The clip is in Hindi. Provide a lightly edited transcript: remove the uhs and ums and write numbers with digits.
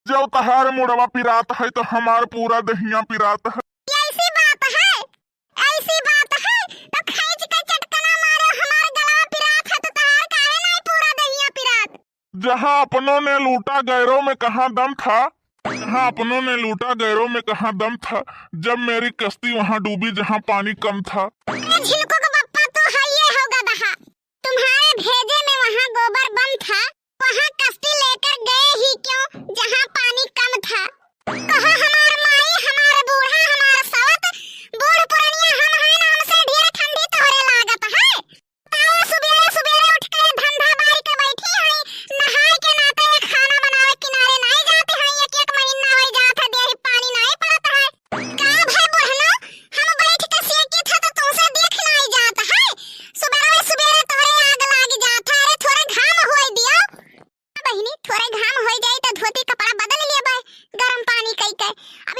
जब तहार मुड़वा पिरात है तो हमार पूरा दहिया पिरात है। ऐसी बात है, ऐसी बात है तो खींच के चटकना मारे हमार गला पिरात है तो तहार काहे नहीं पूरा दहिया पिरात। जहाँ अपनों ने लूटा गैरों में कहाँ दम था, जहाँ अपनों ने लूटा गैरों में कहाँ दम था, जब मेरी कश्ती वहाँ डूबी जहाँ पानी कम था। अरे झिलको का बप्पा तो है ये होगा दहा, तुम्हारे भेजे में वहाँ गोबर बम था, वहाँ कश्ती लेकर गए ही क्यों जहाँ पानी कम था। कहो हमार माई हमार बूढ़ा हमार सवत बूढ़ पुरानिया हम हैं ना, हमसे ढेर ठंडी तोहरे लागत है। ताओ सुबेरे सुबेरे उठ के धंधा बारी के बैठी हैं, नहाए के नाते खाना बनावे किनारे नहीं जाते हैं, एक एक महीना हो जात है देरी पानी नहीं पड़ता है। का भाई बहनो हम बैठ के सेकी था तो तुमसे देख नहीं जात है, सुबेरे सुबेरे तोहरे आग लाग जात है। अरे थोड़े घाम होई दियो बहिनी, थोड़े घाम होई जाई तो धोती कपड़ा बदल लिया बाय गरम पानी कई के। अब